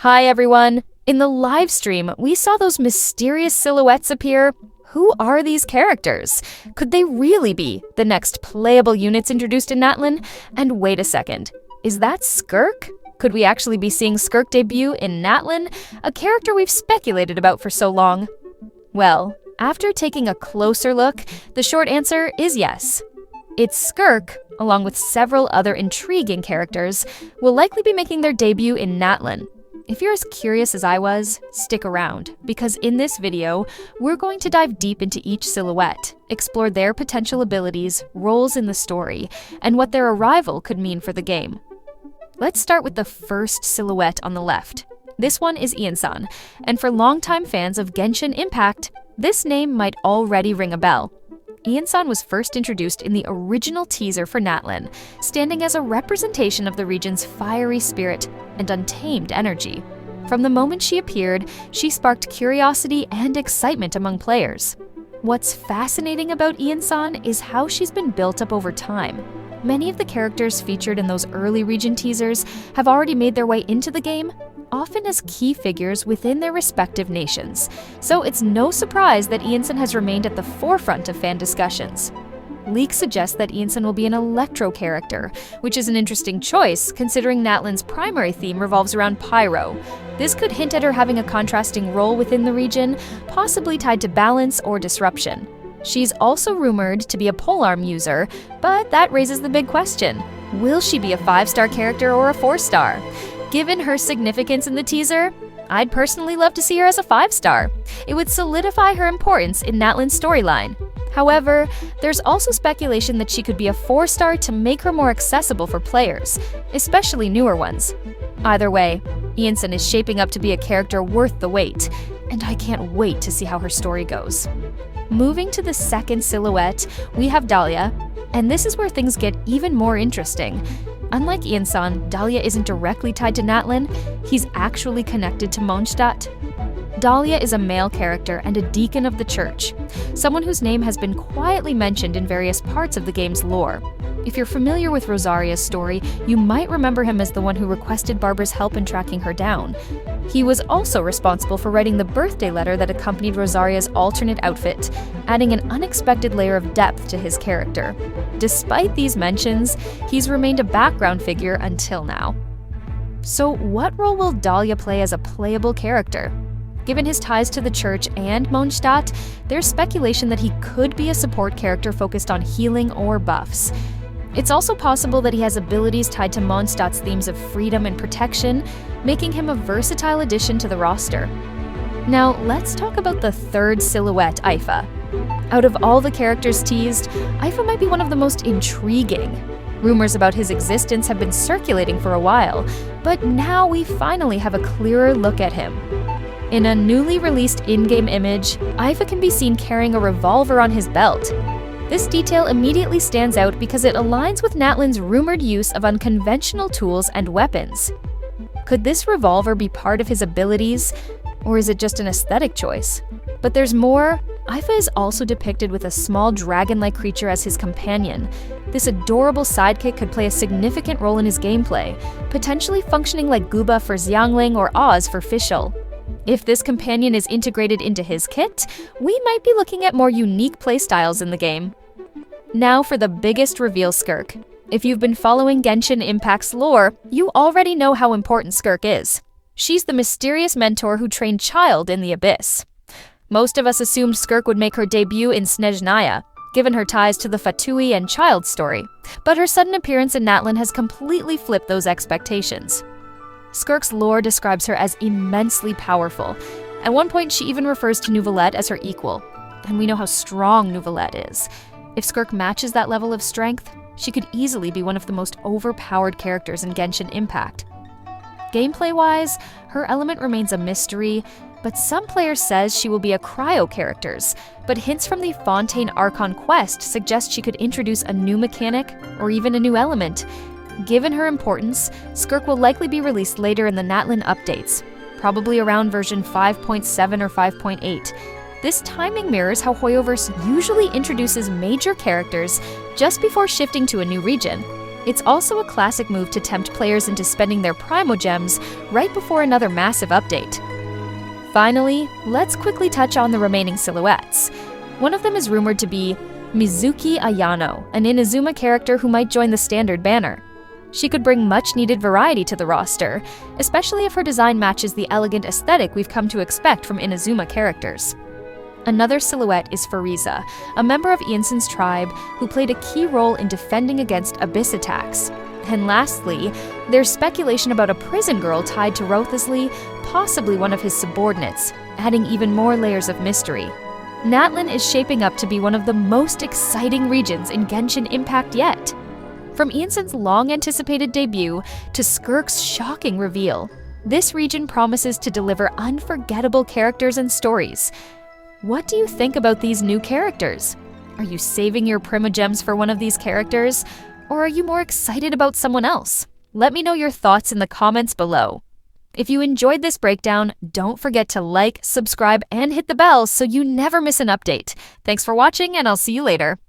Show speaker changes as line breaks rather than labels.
Hi everyone! In the live stream, we saw those mysterious silhouettes appear. Who are these characters? Could they really be the next playable units introduced in Natlan? And wait a second, is that Skirk? Could we actually be seeing Skirk debut in Natlan, a character we've speculated about for so long? Well, after taking a closer look, the short answer is yes. It's Skirk, along with several other intriguing characters, will likely be making their debut in Natlan. If you're as curious as I was, stick around, because in this video, we're going to dive deep into each silhouette, explore their potential abilities, roles in the story, and what their arrival could mean for the game. Let's start with the first silhouette on the left. This one is Iansan, and for longtime fans of Genshin Impact, this name might already ring a bell. Iansan was first introduced in the original teaser for Natlan, standing as a representation of the region's fiery spirit and untamed energy. From the moment she appeared, she sparked curiosity and excitement among players. What's fascinating about Iansan is how she's been built up over time. Many of the characters featured in those early region teasers have already made their way into the game, often as key figures within their respective nations, so it's no surprise that Iansan has remained at the forefront of fan discussions. Leaks suggest that Iansan will be an electro character, which is an interesting choice considering Natlan's primary theme revolves around pyro. This could hint at her having a contrasting role within the region, possibly tied to balance or disruption. She's also rumored to be a polearm user, but that raises the big question. Will she be a 5-star character or a 4-star? Given her significance in the teaser, I'd personally love to see her as a 5-star. It would solidify her importance in Natlan's storyline. However, there's also speculation that she could be a 4-star to make her more accessible for players, especially newer ones. Either way, Iansan is shaping up to be a character worth the wait, and I can't wait to see how her story goes. Moving to the second silhouette, we have Dalia, and this is where things get even more interesting. Unlike Iansan, Dalia isn't directly tied to Natlan, he's actually connected to Mondstadt. Dalia is a male character and a deacon of the church, someone whose name has been quietly mentioned in various parts of the game's lore. If you're familiar with Rosaria's story, you might remember him as the one who requested Barbara's help in tracking her down. He was also responsible for writing the birthday letter that accompanied Rosaria's alternate outfit, adding an unexpected layer of depth to his character. Despite these mentions, he's remained a background figure until now. So what role will Dalia play as a playable character? Given his ties to the church and Mondstadt, there's speculation that he could be a support character focused on healing or buffs. It's also possible that he has abilities tied to Mondstadt's themes of freedom and protection, making him a versatile addition to the roster. Now, let's talk about the third silhouette, Aifa. Out of all the characters teased, Aifa might be one of the most intriguing. Rumors about his existence have been circulating for a while, but now we finally have a clearer look at him. In a newly released in-game image, Aifa can be seen carrying a revolver on his belt. This detail immediately stands out because it aligns with Natlan's rumored use of unconventional tools and weapons. Could this revolver be part of his abilities, or is it just an aesthetic choice? But there's more. Aifa is also depicted with a small dragon-like creature as his companion. This adorable sidekick could play a significant role in his gameplay, potentially functioning like Guba for Xiangling or Oz for Fischl. If this companion is integrated into his kit, we might be looking at more unique playstyles in the game. Now for the biggest reveal, Skirk. If you've been following Genshin Impact's lore, you already know how important Skirk is. She's the mysterious mentor who trained Child in the Abyss. Most of us assumed Skirk would make her debut in Snezhnaya, given her ties to the Fatui and Child story, but her sudden appearance in Natlan has completely flipped those expectations. Skirk's lore describes her as immensely powerful. At one point, she even refers to Neuvillette as her equal, and we know how strong Neuvillette is. If Skirk matches that level of strength, she could easily be one of the most overpowered characters in Genshin Impact. Gameplay-wise, her element remains a mystery, but some players says she will be a cryo characters, but hints from the Fontaine Archon quest suggest she could introduce a new mechanic or even a new element. Given her importance, Skirk will likely be released later in the Natlan updates, probably around version 5.7 or 5.8. This timing mirrors how Hoyoverse usually introduces major characters just before shifting to a new region. It's also a classic move to tempt players into spending their Primogems right before another massive update. Finally, let's quickly touch on the remaining silhouettes. One of them is rumored to be Mizuki Ayano, an Inazuma character who might join the standard banner. She could bring much-needed variety to the roster, especially if her design matches the elegant aesthetic we've come to expect from Inazuma characters. Another silhouette is Frieza, a member of Iansan's tribe who played a key role in defending against abyss attacks. And lastly, there's speculation about a prison girl tied to Wriothesley, possibly one of his subordinates, adding even more layers of mystery. Natlan is shaping up to be one of the most exciting regions in Genshin Impact yet. From Iansan's long-anticipated debut to Skirk's shocking reveal, this region promises to deliver unforgettable characters and stories. What do you think about these new characters? Are you saving your Primogems for one of these characters? Or are you more excited about someone else? Let me know your thoughts in the comments below. If you enjoyed this breakdown, don't forget to like, subscribe, and hit the bell so you never miss an update. Thanks for watching, and I'll see you later.